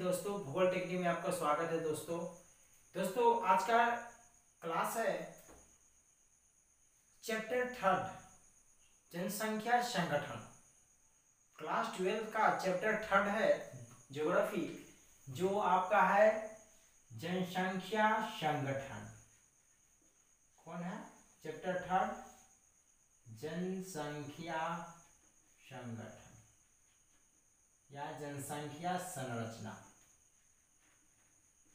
दोस्तों, भूगोल टेक्निक में आपका स्वागत है। दोस्तों आज का क्लास है चैप्टर थर्ड, जनसंख्या संगठन। क्लास 12 का चैप्टर थर्ड है ज्योग्राफी, जो आपका है जनसंख्या संगठन। कौन है? चैप्टर थर्ड, जनसंख्या संगठन या जनसंख्या संरचना।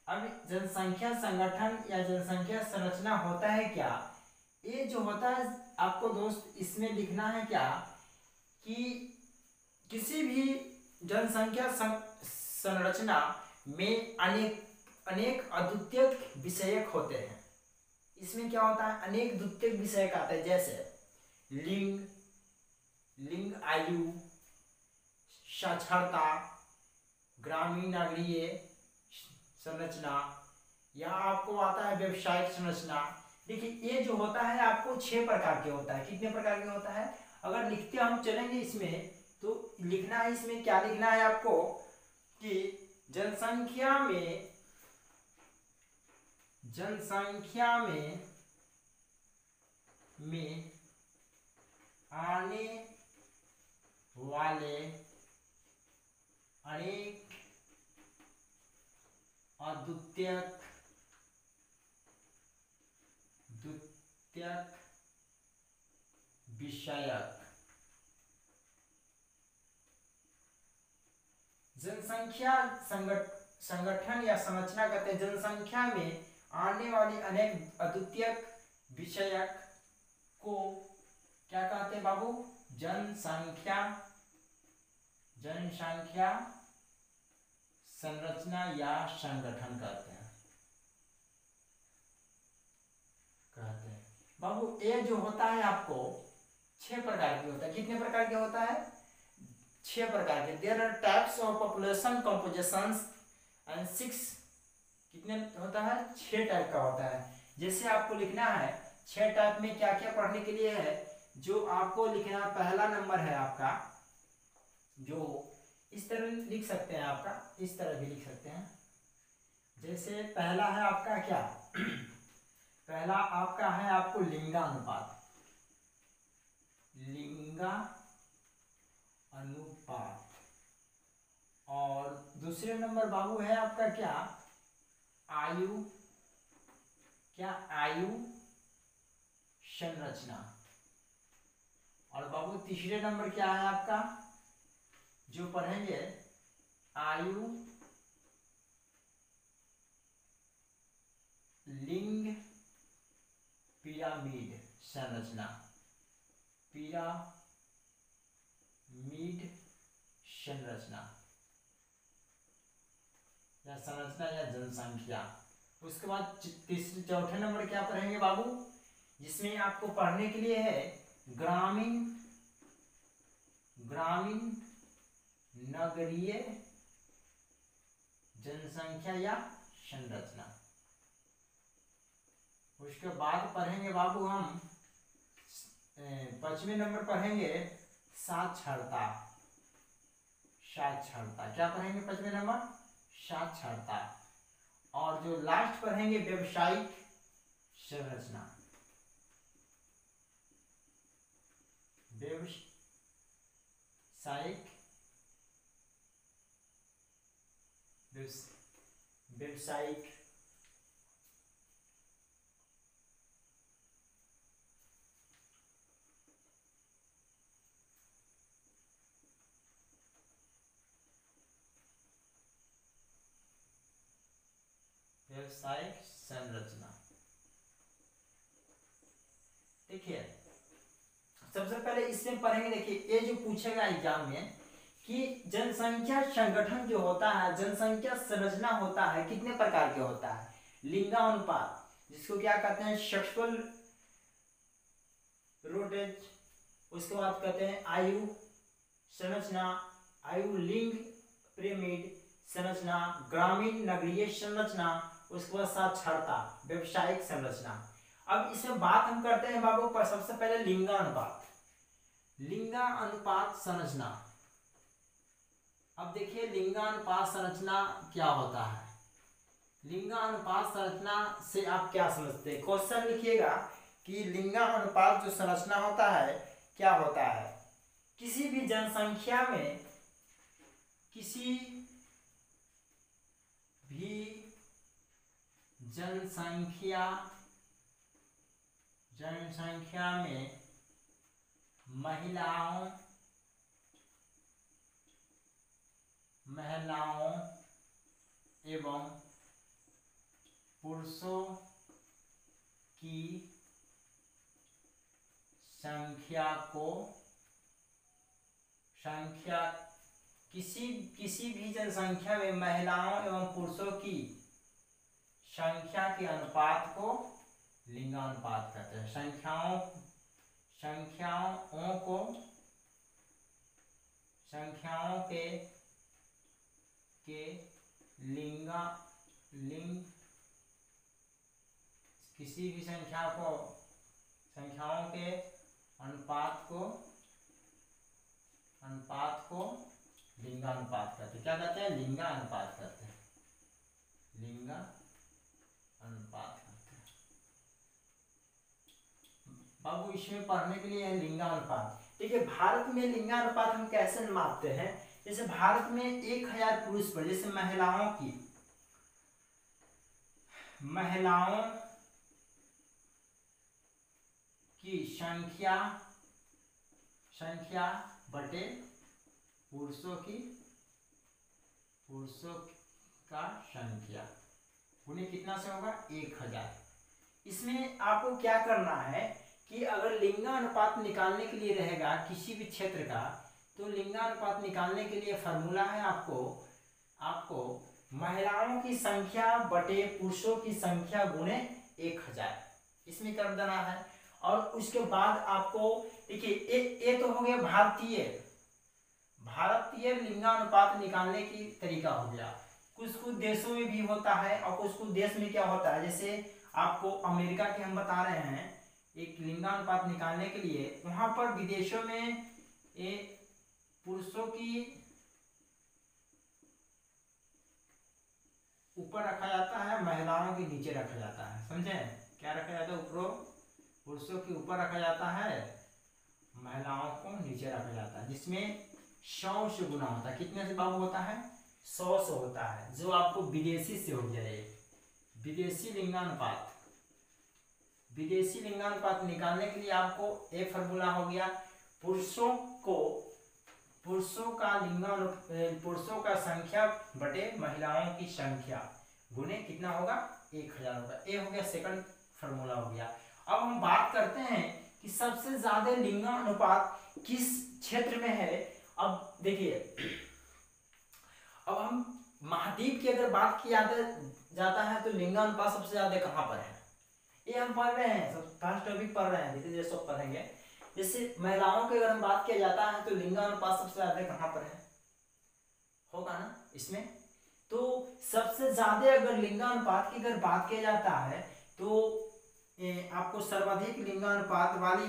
अब जनसंख्या संगठन या जनसंख्या संरचना होता है क्या? ये जो होता है आपको दोस्त इसमें लिखना है क्या कि किसी भी जनसंख्या संरचना में अनेक अद्वितीयक विषयक होते हैं। इसमें क्या होता है? अनेक द्वितीयक विषयक आते हैं, जैसे लिंग, आयु, साक्षरता, ग्रामीण नगरीय संरचना, या आपको आता है व्यवसायिक संरचना। देखिए ये जो होता है आपको 6 प्रकार के होता है। कितने प्रकार के होता है? अगर लिखते हम चलेंगे इसमें तो लिखना है, इसमें क्या लिखना है आपको कि जनसंख्या में आने वाले अनेक अद्वितीयक विषयक जनसंख्या संगठन या संरचना कहते हैं। जनसंख्या में आने वाली अनेक अद्वितीयक विषयक को क्या कहते हैं बाबू? जनसंख्या संरचना या संगठन कहते हैं बाबू। ये जो होता है आपको 6 प्रकार के होता है। कितने प्रकार के होता है? 6 प्रकार के। There are types of population compositions and 6 कितने होता है? 6 टाइप का होता है। जैसे आपको लिखना है 6 टाइप में क्या क्या पढ़ने के लिए है, जो आपको लिखना पहला नंबर है आपका, जो इस तरह लिख सकते हैं, आपका इस तरह भी लिख सकते हैं। जैसे पहला है आपका क्या? पहला आपका है आपको लिंगानुपात। और दूसरे नंबर बाबू है आपका क्या? आयु संरचना। और बाबू तीसरे नंबर क्या है आपका, जो पढ़ेंगे आयु लिंग पिरामिड संरचना। या संरचना या जनसंख्या। उसके बाद चौथे नंबर क्या पढ़ेंगे बाबू, जिसमें आपको पढ़ने के लिए है ग्रामीण नगरीय जनसंख्या या संरचना। उसके बाद पढ़ेंगे बाबू हम 5वें नंबर पढ़ेंगे साक्षरता। क्या पढ़ेंगे 5वें नंबर? साक्षरता। और जो लास्ट पढ़ेंगे व्यवसायिक संरचना। व्यवसायिक संरचना। देखिए सबसे पहले इसमें पढ़ेंगे। देखिए ये जो पूछेगा एग्जाम में कि जनसंख्या संगठन जो होता है, जनसंख्या संरचना होता है, कितने प्रकार के होता है? लिंगानुपात, जिसको क्या कहते हैं? सेक्सुअल रोटेज। उसके बाद कहते हैं आयु संरचना, आयु लिंग पिरामिड संरचना, ग्रामीण नगरीय संरचना। उसके बाद साक्षरता, व्यवसायिक संरचना। अब इसमें बात हम करते हैं बाबू पर सबसे पहले लिंगानुपात संरचना। अब देखिए लिंगानुपात संरचना क्या होता है। लिंगानुपात संरचना से आप क्या समझते हैं? क्वेश्चन लिखिएगा कि लिंगानुपात जो संरचना होता है क्या होता है। किसी भी जनसंख्या में, किसी भी जनसंख्या में महिलाओं एवं पुरुषों की किसी भी जनसंख्या में महिलाओं एवं पुरुषों की संख्या के अनुपात को लिंगानुपात कहते हैं। संख्याओं के लिंग किसी भी संख्याओं के अनुपात को लिंगानुपात कहते हैं। क्या कहते हैं? लिंगानुपात कहते हैं। लिंगानुपात कहते हैं। बाबू इसमें पढ़ने के लिए है लिंगानुपात। देखिए भारत में लिंगानुपात हम कैसे मापते हैं? जैसे भारत में 1000 पुरुष पर, जैसे महिलाओं की संख्या बटे पुरुषों का संख्या गुणे कितना से होगा? 1000। इसमें आपको क्या करना है कि अगर लिंगानुपात निकालने के लिए रहेगा किसी भी क्षेत्र का, तो लिंगानुपात निकालने के लिए फॉर्मूला है आपको महिलाओं की संख्या बटे पुरुषों की संख्या गुणे 1000, इसमें कर देना है। और उसके बाद आपको देखिए ये तो हो गया भारतीय लिंगानुपात निकालने की तरीका हो गया। कुछ देशों में भी होता है और कुछ देश में क्या होता है, जैसे आपको अमेरिका के हम बता रहे हैं एक लिंगानुपात निकालने के लिए। वहां पर विदेशों में पुरुषों की ऊपर रखा जाता है, महिलाओं के नीचे रखा जाता है। समझे? क्या रखा जाता है? ऊपर पुरुषों के ऊपर रखा जाता है, महिलाओं को नीचे रखा जाता है, जिसमें 100 से गुना होता है। कितने से बाबू होता है? 100 से होता है, जो आपको विदेशी से हो जाए। विदेशी लिंगानुपात निकालने के लिए आपको एक फॉर्मूला हो गया, पुरुषों का संख्या बटे महिलाओं की संख्या गुणे कितना होगा? 1000 होगा। ये हो गया सेकंड फॉर्मूला हो गया। अब हम बात करते हैं कि सबसे ज्यादा लिंगानुपात किस क्षेत्र में है। अब देखिए, अब हम महाद्वीप की अगर बात किया जाता है तो लिंगानुपात सबसे ज्यादा कहाँ पर है? ये हम पढ़ रहे हैं, सब फर्स्ट टॉपिक पढ़ रहे हैं, धीरे धीरे सब पढ़ेंगे। जैसे महिलाओं की अगर हम बात किया जाता है तो लिंगानुपात सबसे ज्यादा कहाँ पर है? होगा ना इसमें। तो सबसे ज्यादा अगर लिंगानुपात की अगर बात किया जाता है तो आपको सर्वाधिक लिंगानुपात वाले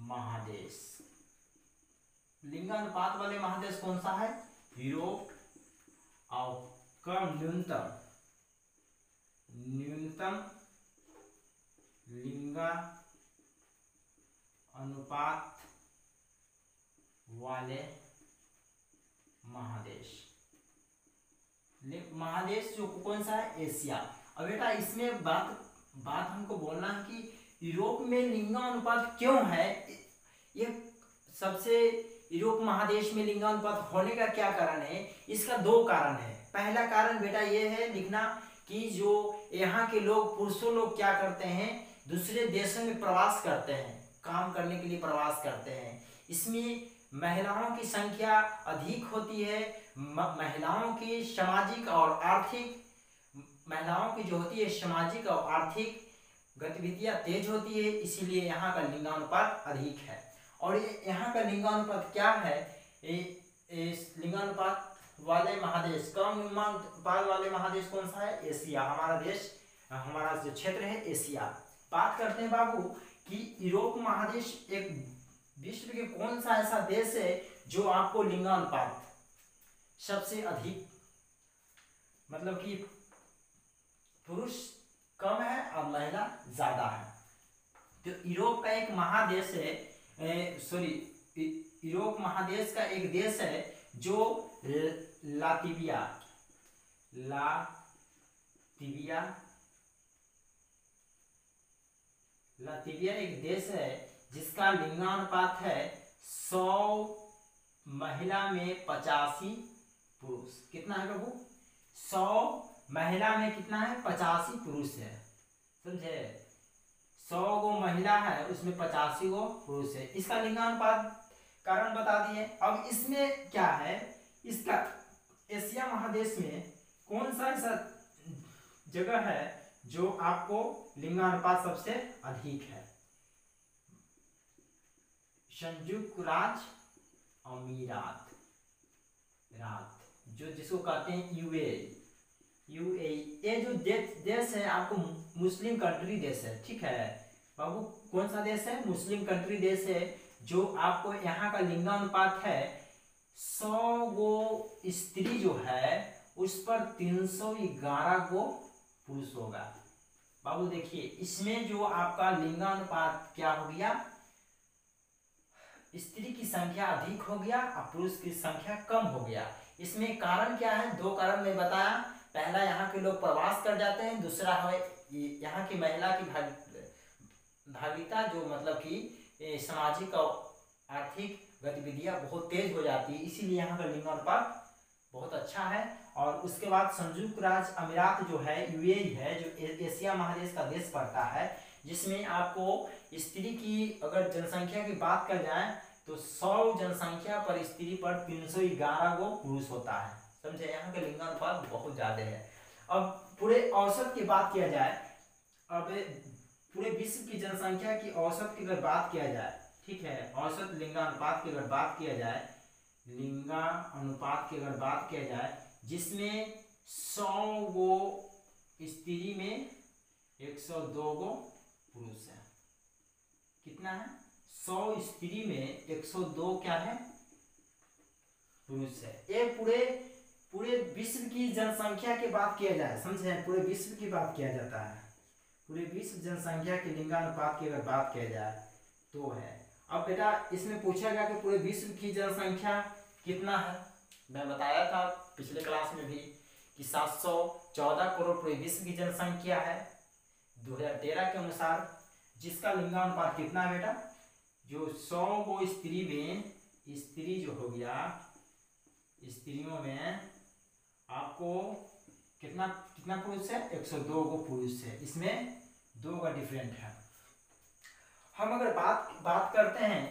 महादेश, लिंगानुपात वाले महादेश कौन सा है? यूरोप। और कम न्यूनतम लिंगानुपात वाले महादेश जो कौन सा है? एशिया। अब बेटा इसमें बात हमको बोलना है कि यूरोप में लिंगानुपात क्यों है? ये सबसे यूरोप महादेश में लिंगानुपात होने का क्या कारण है? इसका 2 कारण है। पहला कारण बेटा ये है लिखना कि जो यहाँ के लोग पुरुषों लोग क्या करते हैं, दूसरे देशों में प्रवास करते हैं, काम करने के लिए प्रवास करते हैं। इसमें महिलाओं की संख्या अधिक होती है। महिलाओं की जो होती है सामाजिक और आर्थिक गतिविधियां तेज होती है, इसीलिए यहाँ का लिंगानुपात अधिक है। और यहाँ का लिंगानुपात क्या है? लिंगानुपात वाले महादेश, कम हिमपात वाले महादेश कौन सा है? एशिया। हमारा देश, हमारा जो क्षेत्र है एशिया। बात करते हैं बाबू कि यूरोप महादेश एक विश्व के कौन सा ऐसा देश है जो आपको लिंगानुपात सबसे अधिक, मतलब कि पुरुष कम है और महिला ज्यादा है। तो यूरोप का एक महादेश है, यूरोप महादेश का एक देश है जो लातिविया एक देश है जिसका लिंगानुपात है 100 महिला में 85 पुरुष। कितना है बाबू? 100 महिला में कितना है? 85 पुरुष है। समझे? 100 गो महिला है उसमें 85 गो पुरुष है। इसका लिंगानुपात कारण बता दिए। अब इसमें क्या है, इसका एशिया महादेश में कौन सा ऐसा जगह है जो आपको लिंगानुपात सबसे अधिक है? संयुक्त राज्य अमीरात, जो जिसको कहते हैं यूएई। ये जो देश है आपको मुस्लिम कंट्री देश है, ठीक है बाबू? कौन सा देश है? मुस्लिम कंट्री देश है, जो आपको यहाँ का लिंगानुपात है 100 गो स्त्री जो है उस पर 311 गो पुरुष होगा। बाबू देखिए इसमें जो आपका लिंगानुपात क्या हो गया, स्त्री की संख्या अधिक हो गया और पुरुष की संख्या कम हो गया। इसमें कारण क्या है? 2 कारण मैं बताया। पहला, यहाँ के लोग प्रवास कर जाते हैं। दूसरा है यहाँ की महिला की भागीता, जो मतलब कि सामाजिक और आर्थिक गतिविधियां बहुत तेज हो जाती है, इसीलिए यहाँ का लिंगानुपात बहुत अच्छा है। और उसके बाद संयुक्त राज्य अमीरात जो है, यूएई है, जो एशिया महादेश का देश पड़ता है, जिसमें आपको स्त्री की अगर जनसंख्या की बात कर जाए तो 100 जनसंख्या पर स्त्री पर 311 गो पुरुष होता है। समझे? यहाँ का लिंगानुपात बहुत ज्यादा है। अब पूरे औसत की बात किया जाए, अब पूरे विश्व की जनसंख्या की औसत की अगर बात किया जाए, ठीक है, औसत लिंगानुपात की अगर बात किया जाए, जिसमें 100 गो स्त्री में 102 गो पुरुष है। कितना है? 100 स्त्री में 102 क्या है? पुरुष है। ये पूरे विश्व की जनसंख्या की बात किया जाए, समझे? पूरे विश्व की बात किया जाता है। पूरे विश्व जनसंख्या के लिंगानुपात की अगर बात किया जाए तो है। अब बेटा इसमें पूछा गया कि पूरे विश्व की जनसंख्या कितना है? मैं बताया था पिछले क्लास में भी कि 714 करोड़ पूरे विश्व की जनसंख्या है 2013 के अनुसार, जिसका लिंगानुपात कितना है बेटा? जो 100 गो स्त्री में, स्त्री जो हो गया, स्त्रियों में आपको कितना पुरुष है? 102 गो पुरुष है। इसमें 2 का डिफरेंट है। हम अगर बात करते हैं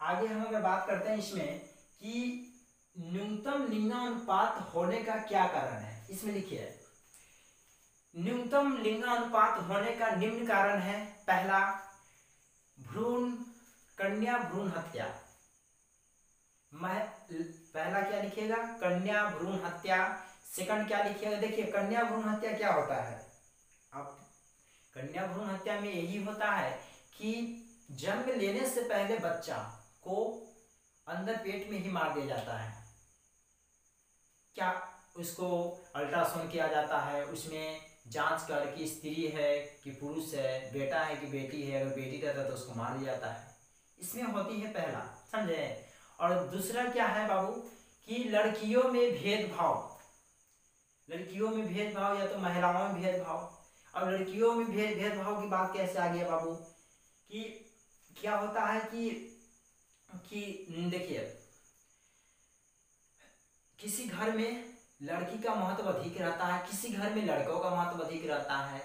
आगे, हम अगर बात करते हैं इसमें कि न्यूनतम लिंगानुपात होने का क्या कारण है, इसमें लिखिए न्यूनतम लिंगानुपात होने का निम्न कारण है। पहला, कन्या भ्रूण हत्या। पहला क्या लिखिएगा? कन्या भ्रूण हत्या। सेकंड क्या लिखिएगा? देखिए कन्या भ्रूण हत्या क्या होता है। अब कन्या भ्रूण हत्या में यही होता है कि जन्म लेने से पहले बच्चा को अंदर पेट में ही मार दिया जाता है। क्या उसको अल्ट्रासाउंड किया जाता है, उसमें जांच कर कि स्त्री है कि पुरुष है, बेटा है कि बेटी है, अगर बेटी रहता है तो उसको मार दिया जाता है। इसमें होती है पहला, समझे? और दूसरा क्या है बाबू कि लड़कियों में भेदभाव, या तो महिलाओं में भेदभाव। अब लड़कियों में भेदभाव की बात कैसे आ गई बाबू कि क्या होता है कि देखिए किसी घर में लड़की का महत्व अधिक रहता है, किसी घर में लड़कों का महत्व अधिक रहता है।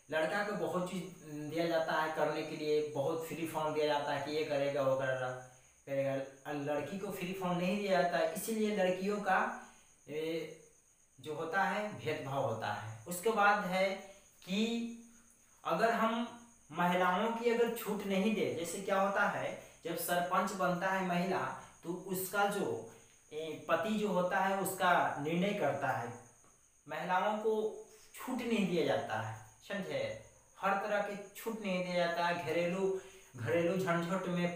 लड़का को बहुत चीज दिया जाता है करने के लिए, बहुत फ्री फॉर्म दिया जाता है कि ये करेगा वो करेगा। लड़की को फ्री फॉर्म नहीं दिया जाता है, इसीलिए लड़कियों का जो होता है भेदभाव होता है। उसके बाद है कि अगर हम महिलाओं की अगर छूट नहीं दे, जैसे क्या होता है जब सरपंच बनता है महिला तो उसका जो पति जो होता है उसका निर्णय करता है। महिलाओं को छूट नहीं दिया जाता है, समझे, हर तरह की छूट नहीं दिया जाता है। घरेलू झंझट में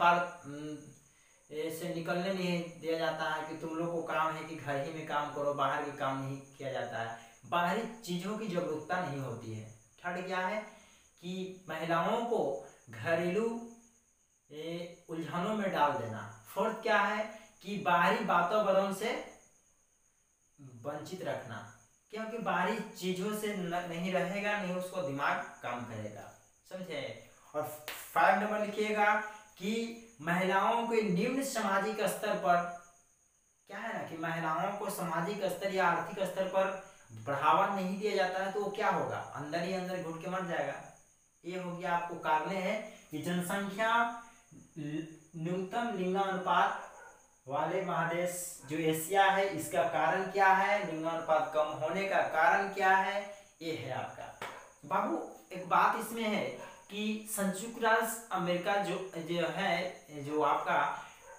से निकलने नहीं दिया जाता है कि तुम लोग को काम है कि घर ही में काम करो, बाहर के काम नहीं किया जाता है, बाहरी चीज़ों की जागरूकता नहीं होती है। थर्ड क्या है कि महिलाओं को घरेलू उलझनों में डाल देना। फोर्थ क्या है कि बाहरी वातावरण से वंचित रखना, क्योंकि बाहरी चीज़ों से नहीं रहेगा, नहीं उसको दिमाग काम करेगा, समझे। और 5 नंबर लिखिएगा कि महिलाओं के निम्न सामाजिक स्तर पर, क्या है ना कि महिलाओं को सामाजिक स्तर या आर्थिक स्तर पर बढ़ावा नहीं दिया जाता है, तो वो क्या होगा, अंदर ही अंदर घुट के मर जाएगा। ये हो गया आपको कारण है कि जनसंख्या न्यूनतम लिंगानुपात वाले महादेश जो एशिया है, इसका कारण क्या है, लिंगानुपात कम होने का कारण क्या है, ये है आपका। बाबू एक बात इसमें है कि संयुक्त राष्ट्र अमेरिका जो है, जो आपका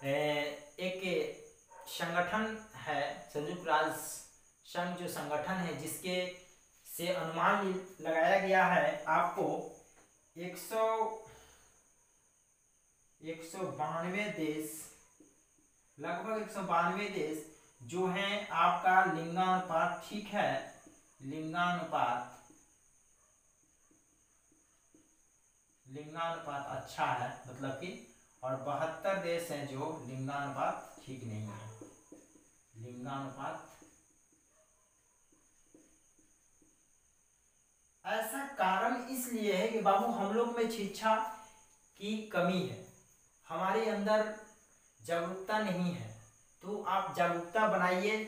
एक संगठन है, संयुक्त राष्ट्र संघ जो संगठन है, जिसके से अनुमान लगाया गया है आपको 192 देश, लगभग 192 देश जो हैं आपका लिंगानुपात, ठीक है, लिंगानुपात अच्छा है, मतलब कि, और 72 देश हैं जो लिंगानुपात ठीक नहीं है। लिंगानुपात ऐसा कारण इसलिए है कि बाबू हम लोग में शिक्षा की कमी है, हमारे अंदर जागरूकता नहीं है। तो आप जागरूकता बनाइए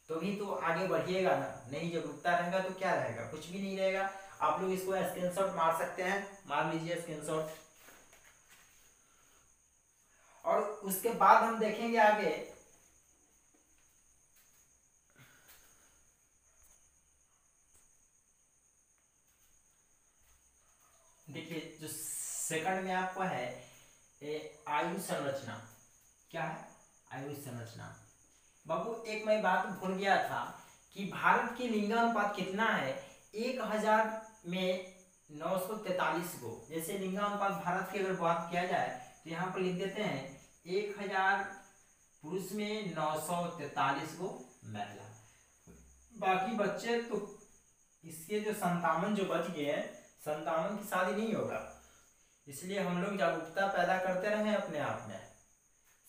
तो भी तो आगे बढ़िएगा ना, नहीं जागरूकता रहेगा तो क्या रहेगा, कुछ भी नहीं रहेगा। आप लोग इसको स्क्रीनशॉट मार सकते हैं, मार लीजिए स्क्रीनशॉट। और उसके बाद हम देखेंगे आगे, देखिए जो सेकंड में आपको है आयु संरचना। क्या है आयु संरचना? बाबू एक मैं बात भूल गया था कि भारत की लिंगानुपात कितना है, 1000 में 943 गो। जैसे लिंगानुपात भारत की अगर बात किया जाए तो यहाँ पर लिख देते हैं 1000 पुरुष में 943 गो महिला। बाकी बच्चे तो इसके जो 57 जो बच गए हैं, 57 की शादी नहीं होगा। इसलिए हम लोग जागरूकता पैदा करते रहे अपने आप में,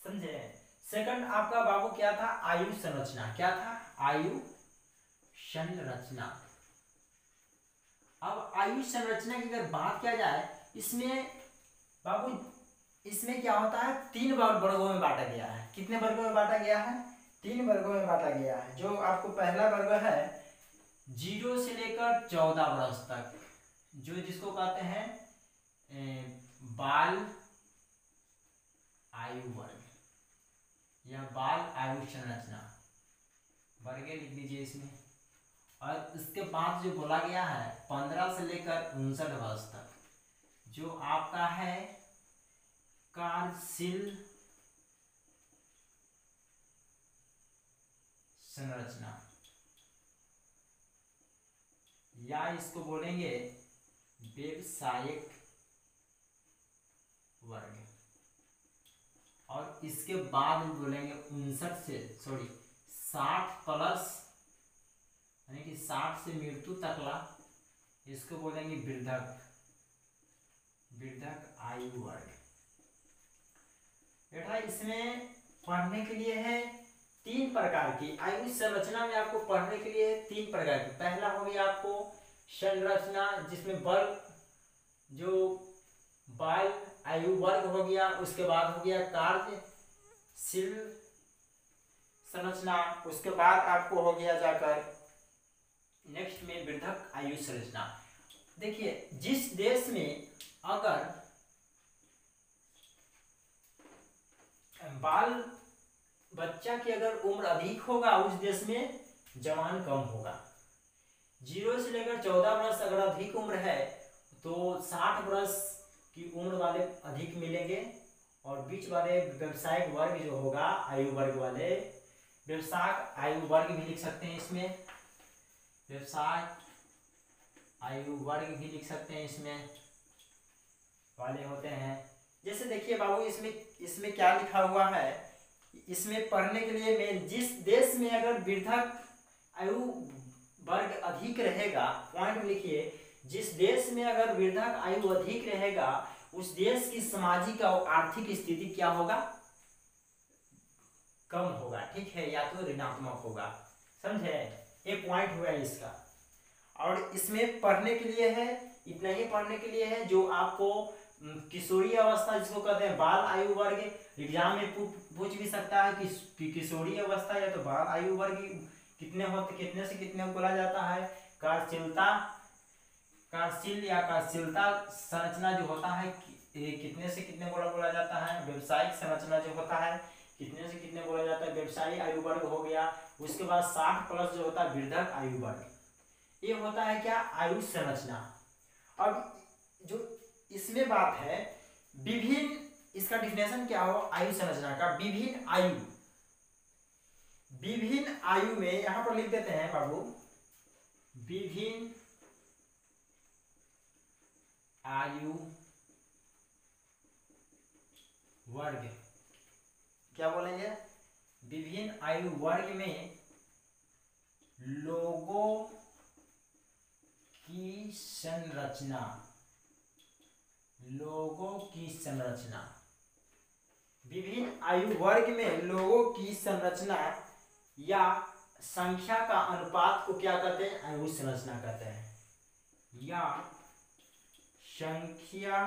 समझे। सेकंड आपका बाबू क्या था, आयु संरचना। क्या था, आयु संरचना। अब आयु संरचना की अगर बात किया जाए, इसमें बाबू इसमें क्या होता है, 3 वर्गों में बांटा गया है। कितने वर्गों में बांटा गया है, 3 वर्गों में बांटा गया है। जो आपको पहला वर्ग है 0 से लेकर 14 वर्ष तक, जो जिसको कहते हैं बाल आयु वर्ग या बाल आयु संरचना, वर्गे लिख दीजिए इसमें। और इसके बाद जो बोला गया है 15 से लेकर 59 वर्ष तक, जो आपका है कार्यशील संरचना, या इसको बोलेंगे व्यवसायिक वर्ग। और इसके बाद बोलेंगे 60 प्लस, यानी कि 60 से मृत्यु तकला, इसको बोलेंगे वृद्धक आयु वर्ग। बेटा इसमें पढ़ने के लिए है 3 प्रकार की आयु संरचना में, आपको पढ़ने के लिए 3 प्रकार की। पहला हो गया आपको संरचना, जिसमें वर्ग जो बाल आयु वर्ग हो गया। उसके बाद हो गया कार्यशील संरचना। उसके बाद आपको हो गया जाकर नेक्स्ट में वृद्धक आयु संरचना। देखिए जिस देश में अगर बाल बच्चा की अगर उम्र अधिक होगा, उस देश में जवान कम होगा। 0 से लेकर 14 वर्ष अगर अधिक उम्र है तो 60 वर्ष की उम्र वाले अधिक मिलेंगे, और बीच वाले व्यवसायिक वर्ग जो होगा आयु वर्ग वाले व्यवसाय आयु वर्ग भी लिख सकते हैं इसमें, व्यवसाय आयु वर्ग भी लिख सकते हैं इसमें वाले होते हैं। जैसे देखिए बाबू इसमें इसमें क्या लिखा हुआ है, इसमें पढ़ने के लिए मैं जिस देश में अगर वृद्धक आयु वर्ग अधिक रहेगा, पॉइंट लिखिए, जिस देश में अगर वृद्धक आयु अधिक रहेगा उस देश की सामाजिक और आर्थिक स्थिति क्या होगा, कम होगा, ठीक है, या तो ऋणात्मक होगा, समझे, एक पॉइंट हुआ इसका। और इसमें पढ़ने के लिए है, इतना ही पढ़ने के लिए है, जो आपको किशोरी अवस्था जिसको कहते हैं बाल आयु वर्ग, एग्जाम में पूछ भी सकता है कि किशोरी अवस्था या तो बाल आयु वर्ग कितने होते, कितने से कितने बोला जाता है। कार्यशीलता, कार्यशील या कार्यशीलता संरचना जो होता है कितने से कितने बोला जाता है। व्यवसायिक संरचना जो होता है कितने से कितने बोला जाता है, व्यवसायी आयु वर्ग हो गया। उसके बाद 60 प्लस जो होता है वृद्धक आयु वर्ग, ये होता है क्या, आयु संरचना। अब जो इसमें बात है विभिन्न, इसका डिफिनेशन क्या हो आयु संरचना का, विभिन्न आयु, विभिन्न आयु में यहां पर लिख देते हैं बाबू, विभिन्न आयु वर्ग, क्या बोलेंगे, विभिन्न आयु वर्ग में लोगों की संरचना, लोगों की संरचना, विभिन्न आयु वर्ग में लोगों की संरचना या संख्या का अनुपात को क्या कहते हैं, आयु संरचना कहते हैं, या संख्या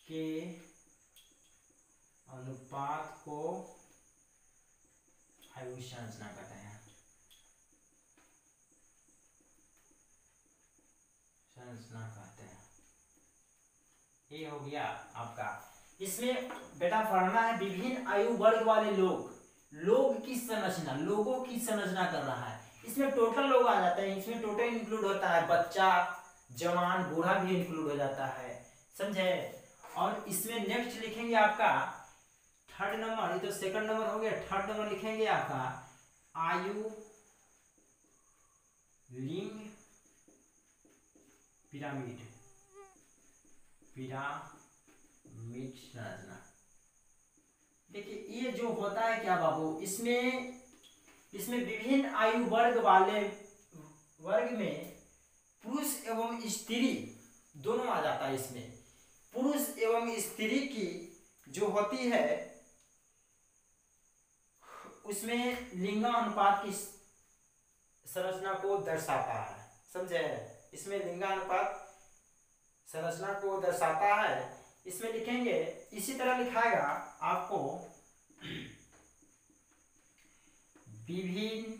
के अनुपात को आयु संरचना कहते हैं, संरचना कहते हैं। ये हो गया आपका। इसमें बेटा पढ़ना है विभिन्न आयु वर्ग वाले लोग, लोग की संरचना, लोगों की संरचना कर रहा है। इसमें टोटल लोग आ जाते हैं, इसमें टोटल इंक्लूड होता है, बच्चा, जवान, बूढ़ा भी इंक्लूड हो जाता है, समझे। और इसमें नेक्स्ट लिखेंगे आपका थर्ड नंबर, ये तो सेकंड नंबर हो गया, थर्ड नंबर लिखेंगे आपका आयु लिंग पिरामिड, पिरामिड संरचना। देखिए ये जो होता है क्या बाबू, इसमें विभिन्न आयु वर्ग वाले वर्ग में पुरुष एवं स्त्री दोनों आ जाता है। इसमें पुरुष एवं स्त्री की जो होती है उसमें लिंगानुपात की संरचना को दर्शाता है, समझे। इसमें लिंगानुपात संरचना को दर्शाता है। इसमें लिखेंगे, इसी तरह लिखाएगा आपको विभिन्न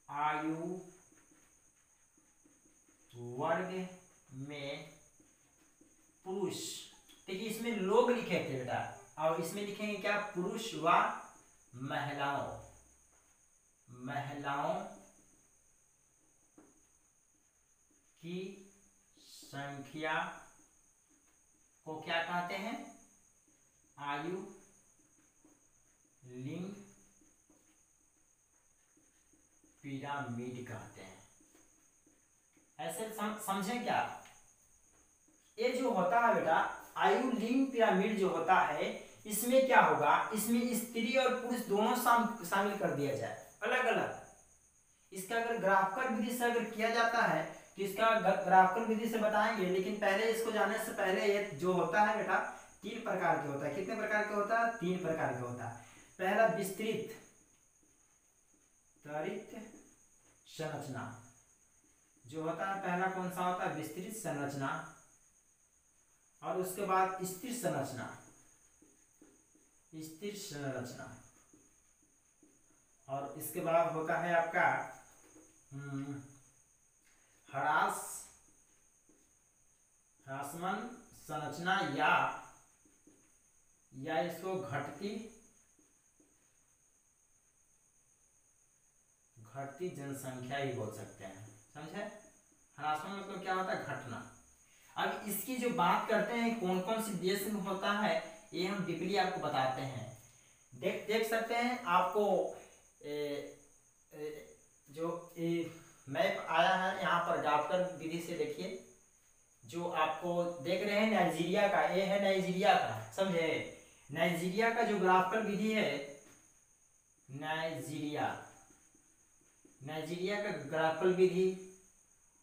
आयु वर्ग में पुरुष, देखिए इसमें लोग लिखे थे बेटा, और इसमें लिखेंगे क्या, पुरुष व महिलाओं, महिलाओं की संख्या को क्या कहते हैं, आयु लिंग पिरामिड कहते हैं। ऐसे समझें क्या, ये जो होता है बेटा आयु लिंग पिरामिड जो होता है, इसमें क्या होगा, इसमें स्त्री और पुरुष दोनों शामिल कर दिया जाए, अलग अलग। इसका अगर ग्राफिकल विधि से अगर किया जाता है तो इसका ग्राफिकल विधि से बताएंगे, लेकिन पहले इसको जानने से पहले ये जो होता है बेटा 3 प्रकार के होता है। कितने प्रकार के होता है, 3 प्रकार के होता है। पहला विस्तृत त्वरित संरचना जो होता है, पहला कौन सा होता है, विस्तृत संरचना। और उसके बाद स्थिर संरचना, स्थिर संरचना। और इसके बाद होता है आपका ह्रासमान संरचना या इसको घटती जनसंख्या ही बोल सकते हैं, समझे। ह्रासमान मतलब क्या होता है, घटना। अब इसकी जो बात करते हैं कौन कौन सी देश में होता है, ये हम डीपली आपको बताते हैं। देख सकते हैं आपको जो मैप आया है यहाँ पर ग्राफिकल विधि से। देखिए जो आपको देख रहे हैं नाइजीरिया का, ये है नाइजीरिया का, समझे। नाइजीरिया का जो ग्राफिकल विधि है, नाइजीरिया का ग्राफिकल विधि,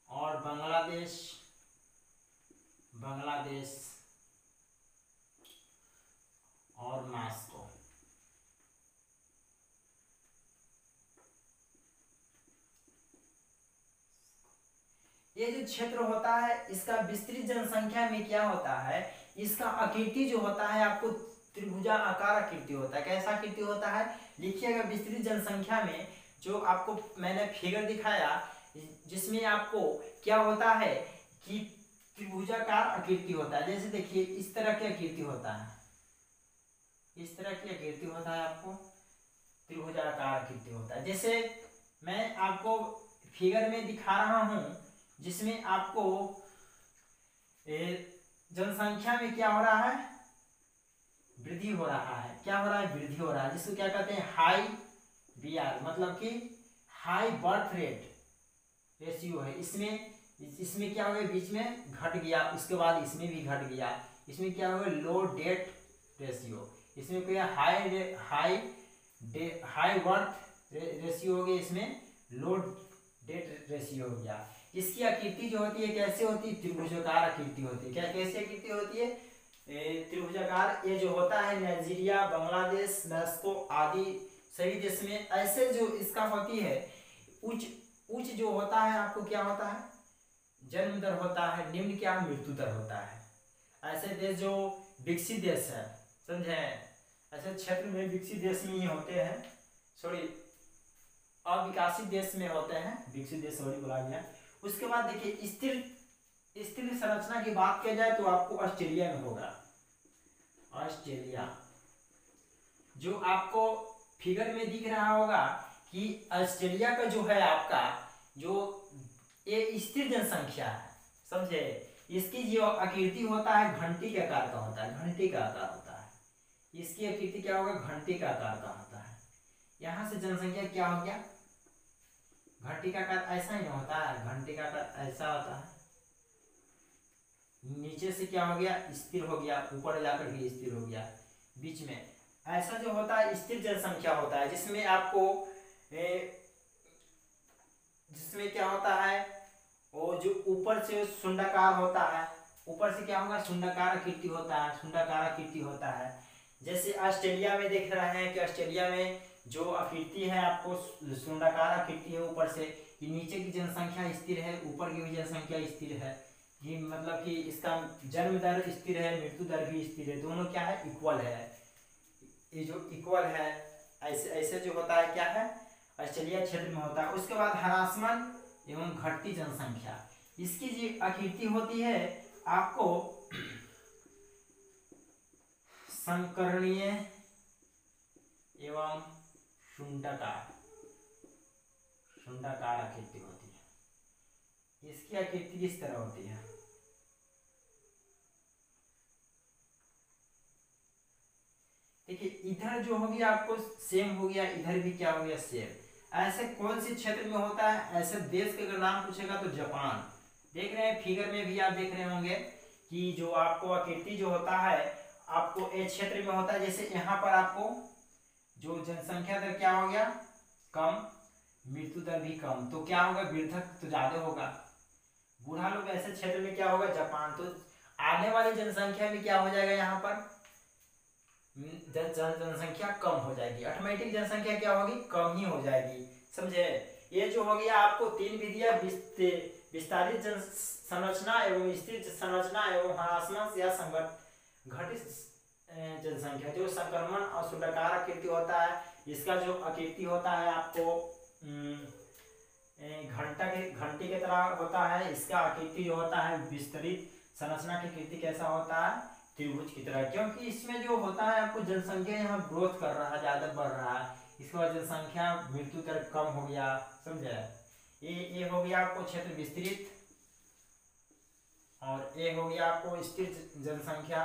और बांग्लादेश और मॉस्को। ये जो क्षेत्र होता है इसका विस्तृत जनसंख्या में क्या होता है, इसका आकृति जो होता है आपको त्रिभुजा आकार आकृति होता है। कैसा आकृति होता है, लिखिएगा। विस्तृत जनसंख्या में जो आपको मैंने फिगर दिखाया, जिसमें आपको क्या होता है कि त्रिभुजाकार आकृति होता है। जैसे देखिए इस तरह की आकृति होता है, इस तरह की आकृति होता है, आपको त्रिभुजाकार आकृति होता है। जैसे मैं आपको फिगर में दिखा रहा हूं, जिसमें आपको जनसंख्या में क्या हो रहा है, वृद्धि हो रहा है। क्या हो रहा है, वृद्धि हो रहा है, जिसको क्या कहते हैं, हाई बीआर, मतलब कि हाई बर्थ रेट रेशियो है। इसमें क्या हो गया, बीच में घट गया, उसके बाद इसमें भी घट गया। इसमें क्या हो गया, लो डेथ रेशियो। इसमें क्या हाई बर्थ रेशियो हो गया, इसमें लो डेथ रेशियो हो गया। इसकी आकृति जो होती है कैसे होती है, त्रिभुजाकार आकृति होती है। क्या कैसी आकृति होती है, त्रिभुजाकार। ये जो होता है नाइजीरिया, बांग्लादेश, मॉस्को आदि सभी देश में ऐसे जो इसका होती है, उच्च जो होता है आपको क्या होता है, जन्म दर होता है, निम्न क्या मृत्यु दर होता है। ऐसे देश जो विकसित देश है, समझे, ऐसे क्षेत्र में विकसित देश में ही होते हैं, सॉरी अविकसित देश में होते हैं, विकसित देश सॉरी बोला गया। उसके बाद देखिए स्थिर संरचना की बात किया जाए तो आपको ऑस्ट्रेलिया में होगा। ऑस्ट्रेलिया जो आपको फिगर में दिख रहा होगा कि ऑस्ट्रेलिया का जो है आपका जो ये स्थिर जनसंख्या है, समझे। इसकी जो आकृति होता है घंटी के आकार का होता है, घंटी का आकार होता है। इसकी आकृति क्या होगा, घंटी का आकार का होता है। यहाँ से जनसंख्या क्या हो गया, घंटी का आकार ऐसा ही होता है, घंटी का आकार ऐसा होता है। नीचे से क्या हो गया, स्थिर हो गया, ऊपर जाकर के स्थिर हो गया, बीच में ऐसा जो होता है स्थिर जनसंख्या होता है। जिसमें आपको जिसमें क्या होता है, वो जो ऊपर से शुंडाकार होता है, ऊपर से क्या होगा, शुंडाकार आकृति होता है, शुंडाकार आकृति होता है। जैसे ऑस्ट्रेलिया में देख रहे हैं कि ऑस्ट्रेलिया में जो आकृति है आपको शुंडाकार आकृति है ऊपर से, कि नीचे की जनसंख्या स्थिर है, ऊपर की भी जनसंख्या स्थिर है। कि मतलब कि इसका जन्म दर स्थिर है, मृत्यु दर भी स्थिर है, दोनों क्या है, इक्वल है। ये जो इक्वल है ऐसे जो होता है क्या है, ऑस्ट्रेलिया क्षेत्र में होता है। उसके बाद ह्रासमान एवं घटती जनसंख्या, इसकी जो आकृति होती है आपको संकरणीय एवं शुंडाकार आकृति होती है। इसकी आकृति किस तरह होती है, देखिए इधर जो हो गया आपको सेम हो गया, इधर भी क्या हो गया, सेम। ऐसे कौन से क्षेत्र में होता है, ऐसे देश के अगर नाम पूछेगा तो जापान। देख रहे हैं फिगर में भी आप देख रहे होंगे कि जो आपको आकृति जो होता है आपको एक क्षेत्र में होता है। जैसे यहाँ पर आपको जो जनसंख्या दर क्या हो गया, कम, मृत्यु दर भी कम, तो क्या होगा, वृद्धक तो ज्यादा होगा, बूढ़ा लोग। ऐसे क्षेत्र में क्या होगा, जापान। तो आने वाली जनसंख्या में क्या हो जाएगा, यहाँ पर जनसंख्या कम हो जाएगी, ऑटोमेटिक जनसंख्या क्या होगी, कम ही हो जाएगी, समझे। ये जो हो गया आपको तीन विधियां, विस्तारित जन संरचना एवं स्थिर संरचना एवं ह्रासमान या घटित जनसंख्या। जो संक्रमण और शुंडाकार आकृति होता है, इसका जो आकृति होता है आपको घंटी की तरह होता है। इसका आकृति जो होता है विस्तरित संरचना की आकृति कैसा होता है, त्रिभुज की तरह। क्योंकि इसमें जो होता है आपको जनसंख्या यहाँ ग्रोथ कर रहा है, ज्यादा बढ़ रहा है, इसके बाद जनसंख्या मृत्यु दर कम हो गया, समझे। ये हो गया आपको क्षेत्र विस्तृत, और ये हो गया आपको स्थिर जनसंख्या।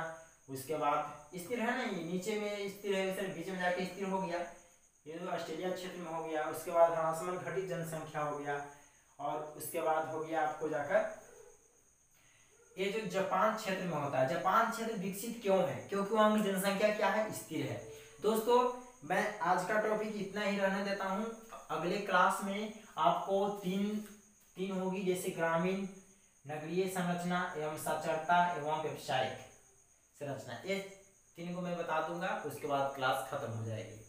उसके बाद स्थिर है नहीं, नीचे में स्थिर है, सर बीच में जाके स्थिर हो गया, ये तो ऑस्ट्रेलिया क्षेत्र में हो गया। उसके बाद ह्रासमान घटित जनसंख्या हो गया, और उसके बाद हो गया आपको जाकर ये जो जापान क्षेत्र में होता है। जापान क्षेत्र विकसित क्यों है? क्योंकि वहां की जनसंख्या क्या है? स्थिर है। दोस्तों मैं आज का टॉपिक इतना ही रहने देता हूं। अगले क्लास में आपको तीन होगी, जैसे ग्रामीण, नगरीय संरचना एवं साक्षरता एवं व्यावसायिक संरचना, ये तीन को मैं बता दूंगा। उसके बाद क्लास खत्म हो जाएगी।